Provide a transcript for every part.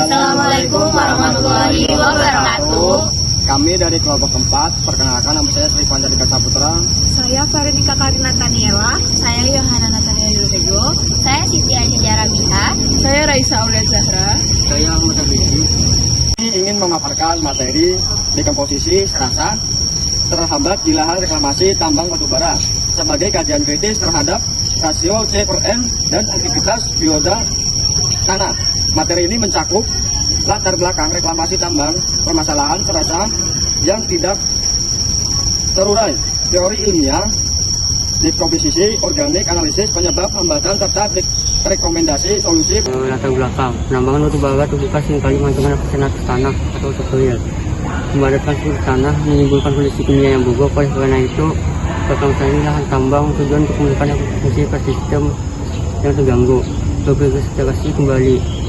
Assalamualaikum warahmatullahi wabarakatuh. Kami dari kelompok 4, perkenalkan nama saya Sri Panjadika Saputra. Saya Faridika Karina Taniela. Saya Yohana Natalia Yurego. Saya Siti Ajija Rabiha. Saya Raisa Aulia Zahra. Saya Ahmad Abidi. Ingin memaparkan materi dekomposisi serasa terhambat di lahan reklamasi tambang batubara sebagai kajian kritis terhadap rasio C/N dan aktivitas bioda tanah. Materi ini mencakup latar belakang reklamasi tambang, permasalahan serasa yang tidak terurai, teori ilmiah, dekomposisi organik, analisis penyebab hambatan serta rekomendasi solusi. Latar belakang penambangan batubara terbuka seringkali mengancamkan lapisan tanah atau subsoil, membadatkan struktur tanah, menimbulkan kondisi kimia yang buruk. Oleh karena itu, reklamasi lahan tambang tujuan untuk memulihkan fungsi ekosistem yang terganggu, bervegetasi kembali.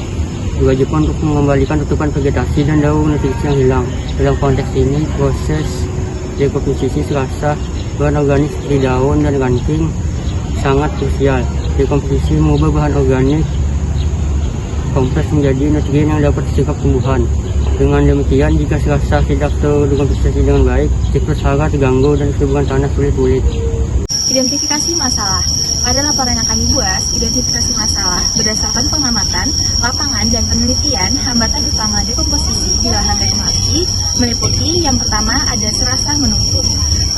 Juga untuk mengembalikan tutupan vegetasi dan daun nutrisi yang hilang. Dalam konteks ini, proses dekomposisi serasa bahan organik seperti daun dan ranting sangat krusial. Dekomposisi mengubah bahan organik kompleks menjadi nutrien yang dapat diserap tumbuhan. Dengan demikian, jika serasa tidak terdekomposisi dengan baik, siklus hara terganggu dan kesuburan tanah sulit pulih. Identifikasi masalah. Pada laporan yang kami buat, identifikasi masalah berdasarkan pengamatan, lapangan, dan penelitian, hambatan utama dekomposisi di lahan reklamasi meliputi yang pertama ada serasa menumpuk.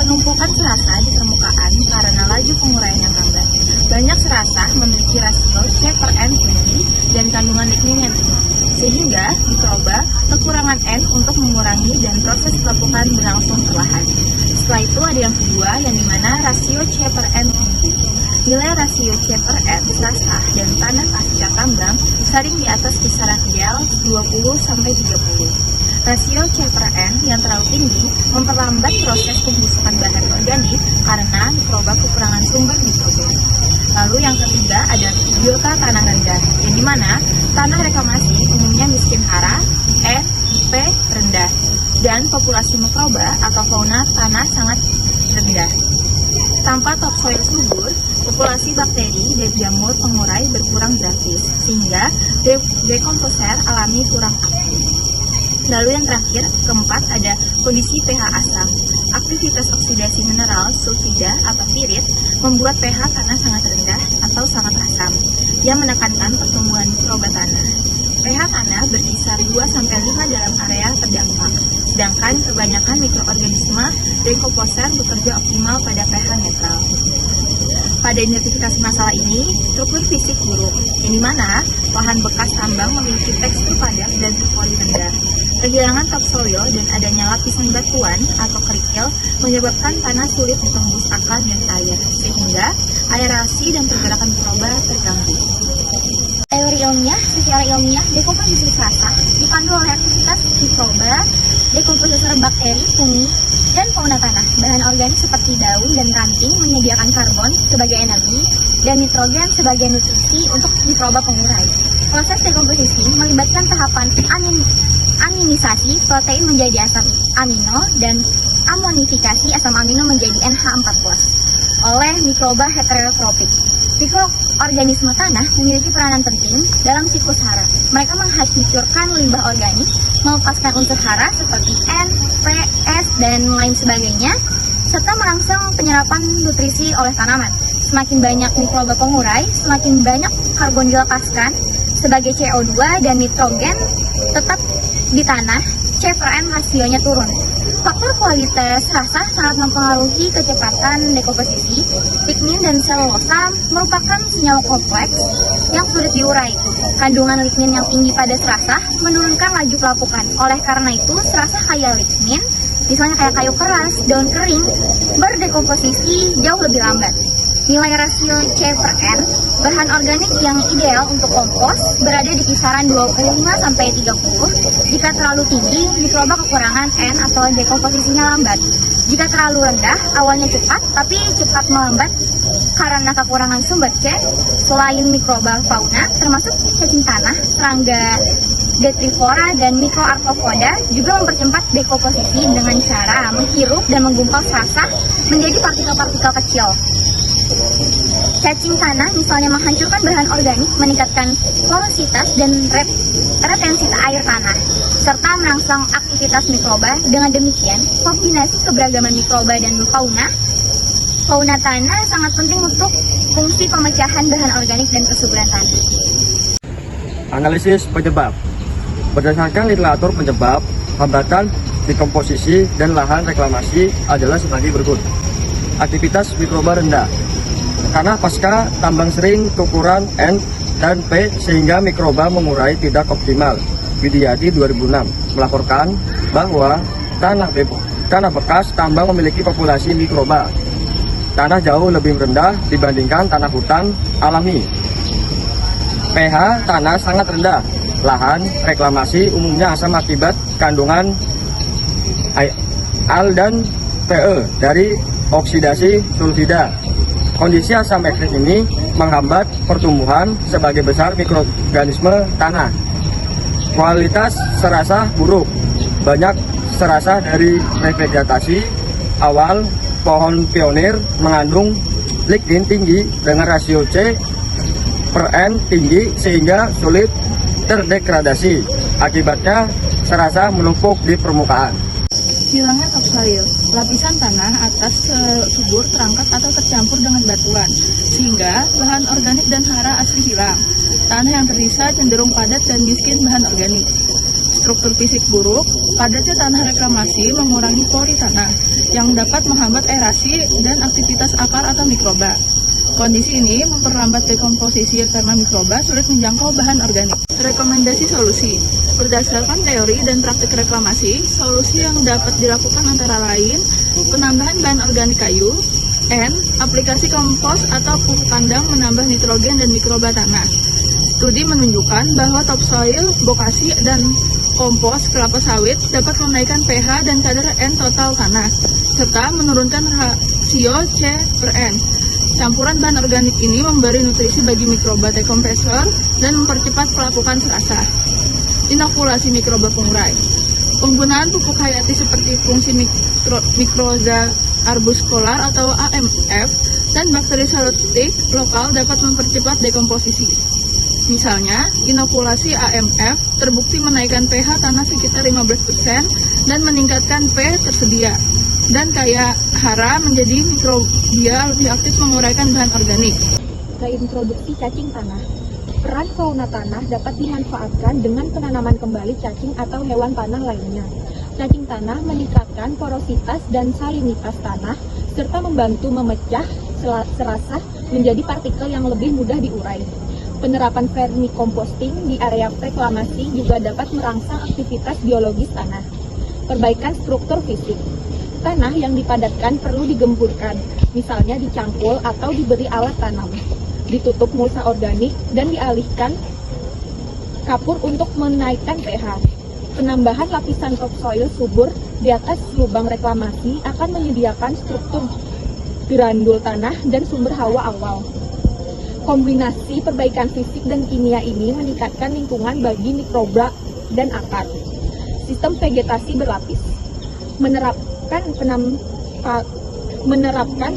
Penumpukan serasa di permukaan karena laju penguraian yang lambat. Banyak serasa memiliki rasio C/N tinggi dan kandungan lignin yang tinggi, sehingga mikroba kekurangan N untuk mengurangi dan proses pelepukan berlangsung perlahan. Setelah itu ada yang kedua, yang dimana rasio C/N tinggi. Nilai rasio C/N serasa dan tanah pasca tambang sering di atas kisaran ideal 20-30. Rasio C/N yang terlalu tinggi memperlambat proses pembusukan bahan organik karena mikroba kekurangan sumber nitrogen. Lalu yang ketiga ada biota tanah rendah, yang dimana tanah reklamasi umumnya miskin hara, N, P rendah, dan populasi mikroba atau fauna tanah sangat rendah. Tanpa topsoil subur, populasi bakteri dan jamur pengurai berkurang drastis, sehingga dekomposer alami kurang aktif. Lalu yang terakhir, keempat, ada kondisi pH asam. Aktivitas oksidasi mineral, sulfida atau pirit, membuat pH tanah sangat rendah atau sangat asam, yang menekankan pertumbuhan mikroba tanah. pH tanah berkisar 2-5 dalam area terdampak, sedangkan kebanyakan mikroorganisme dekomposer bekerja optimal pada pH netral. Pada identifikasi masalah ini, struktur fisik buruk, yang dimana lahan bekas tambang memiliki tekstur padat dan pori rendah. Kehilangan topsoil dan adanya lapisan batuan atau kerikil menyebabkan tanah sulit ditembus akar dan air, sehingga aerasi dan pergerakan mikroba terganggu. Teori ilmiah, secara ilmiah, dekomposisi serasa dipandu oleh aktivitas mikroba, dekomposer bakteri, fungi, dan fauna tanah. Bahan organik seperti daun dan ranting menyediakan karbon sebagai energi dan nitrogen sebagai nutrisi untuk mikroba pengurai. Proses dekomposisi melibatkan tahapan aminisasi protein menjadi asam amino dan amonifikasi asam amino menjadi NH4+ oleh mikroba heterotropik. Mikroorganisme tanah memiliki peranan penting dalam siklus hara. Mereka menghancurkan limbah organik, melepaskan unsur hara seperti N, P, S, dan lain sebagainya, serta merangsang penyerapan nutrisi oleh tanaman. Semakin banyak mikroba pengurai, semakin banyak karbon dilepaskan sebagai CO2 dan nitrogen tetap di tanah, C/N rasionya turun. Faktor kualitas rasa sangat mempengaruhi kecepatan dekomposisi. Lignin dan selulosa merupakan senyawa kompleks yang sulit diurai. Kandungan lignin yang tinggi pada serasa menurunkan laju pelapukan. Oleh karena itu, serasa kaya lignin, misalnya kayak kayu keras, daun kering, berdekomposisi jauh lebih lambat. Nilai rasio C/N bahan organik yang ideal untuk kompos berada di kisaran 25-30. Jika terlalu tinggi, mikroba kekurangan N atau dekomposisinya lambat. Jika terlalu rendah, awalnya cepat, tapi cepat melambat karena kekurangan sumber C. Selain mikroba fauna, termasuk cacing tanah, serangga detrivora, dan mikroarthropoda juga mempercepat dekomposisi dengan cara menghirup dan menggumpal serasa menjadi partikel-partikel kecil. Cacing tanah misalnya menghancurkan bahan organik, meningkatkan porositas dan retensi air tanah, serta merangsang aktivitas mikroba. Dengan demikian, kombinasi keberagaman mikroba dan fauna tanah sangat penting untuk fungsi pemecahan bahan organik dan kesuburan tanah. Analisis penyebab. Berdasarkan literatur penyebab, hambatan dekomposisi dan lahan reklamasi adalah sebagai berikut. Aktivitas mikroba rendah. Karena pasca tambang sering ukuran N dan P sehingga mikroba mengurai tidak optimal. Widiati 2006 melaporkan bahwa tanah bekas tambang memiliki populasi mikroba. Tanah jauh lebih rendah dibandingkan tanah hutan alami. pH tanah sangat rendah. Lahan reklamasi umumnya asam akibat kandungan Al dan PE dari oksidasi sulfida. Kondisi asam ekstrim ini menghambat pertumbuhan sebagai besar mikroorganisme tanah. Kualitas serasa buruk. Banyak serasa dari revegetasi awal pohon pionir mengandung lignin tinggi dengan rasio C/N tinggi sehingga sulit terdegradasi. Akibatnya serasa menumpuk di permukaan. Hilangnya topsoil, lapisan tanah atas subur terangkat atau tercampur dengan batuan, sehingga bahan organik dan hara asli hilang. Tanah yang tersisa cenderung padat dan miskin bahan organik. Struktur fisik buruk, padatnya tanah reklamasi mengurangi pori tanah, yang dapat menghambat aerasi dan aktivitas akar atau mikroba. Kondisi ini memperlambat dekomposisi karena mikroba sulit menjangkau bahan organik. Rekomendasi solusi. Berdasarkan teori dan praktik reklamasi, solusi yang dapat dilakukan antara lain penambahan bahan organik kayu, N, aplikasi kompos atau pupuk kandang menambah nitrogen dan mikroba tanah. Studi menunjukkan bahwa topsoil, bokasi, dan kompos kelapa sawit dapat menaikkan pH dan kadar N total tanah, serta menurunkan rasio C/N. Campuran bahan organik ini memberi nutrisi bagi mikroba dekompresor dan mempercepat pelapukan serasa. Inokulasi mikroba pengurai. Penggunaan pupuk hayati seperti fungsi mikroza arbuscular atau AMF dan bakteri selotik lokal dapat mempercepat dekomposisi. Misalnya, inokulasi AMF terbukti menaikkan pH tanah sekitar 15% dan meningkatkan P tersedia. Dan kayak hara menjadi mikrobia lebih aktif menguraikan bahan organik. Reintroduksi cacing tanah. Peran fauna tanah dapat dimanfaatkan dengan penanaman kembali cacing atau hewan tanah lainnya. Cacing tanah meningkatkan porositas dan salinitas tanah, serta membantu memecah serasa menjadi partikel yang lebih mudah diurai. Penerapan vermicomposting di area reklamasi juga dapat merangsang aktivitas biologis tanah. Perbaikan struktur fisik. Tanah yang dipadatkan perlu digemburkan, misalnya dicangkul atau diberi alat tanam. Ditutup mulsa organik dan dialihkan kapur untuk menaikkan pH. Penambahan lapisan topsoil subur di atas lubang reklamasi akan menyediakan struktur granul tanah dan sumber hawa awal. Kombinasi perbaikan fisik dan kimia ini meningkatkan lingkungan bagi mikroba dan akar. Sistem vegetasi berlapis. Menerapkan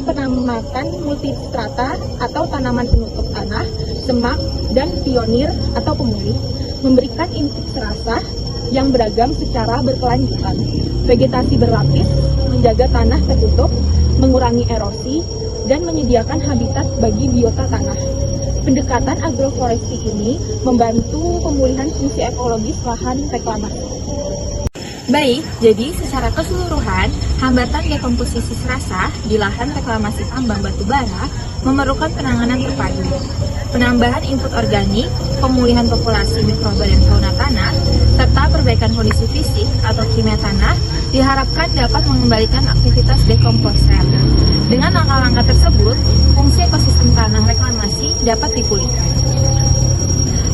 penamatan multistrata atau tanaman penutup tanah, semak, dan pionir atau pemulih, memberikan input serasa yang beragam secara berkelanjutan. Vegetasi berlapis menjaga tanah tertutup, mengurangi erosi, dan menyediakan habitat bagi biota tanah. Pendekatan agroforestry ini membantu pemulihan fungsi ekologis lahan reklamasi. Baik, jadi secara keseluruhan, hambatan dekomposisi serasa di lahan reklamasi tambang batubara memerlukan penanganan terpadu. Penambahan input organik, pemulihan populasi mikroba dan fauna tanah, serta perbaikan kondisi fisik atau kimia tanah diharapkan dapat mengembalikan aktivitas dekomposer. Dengan langkah-langkah tersebut, fungsi ekosistem tanah reklamasi dapat dipulihkan.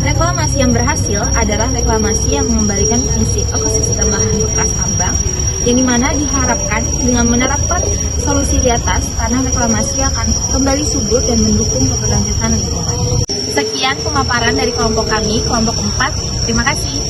Reklamasi yang berhasil adalah reklamasi yang mengembalikan fungsi ekosistem lahan bekas tambang, yang dimana diharapkan dengan menerapkan solusi di atas, tanah reklamasi akan kembali subur dan mendukung keberlanjutan lingkungan. Sekian pemaparan dari kelompok kami, kelompok 4. Terima kasih.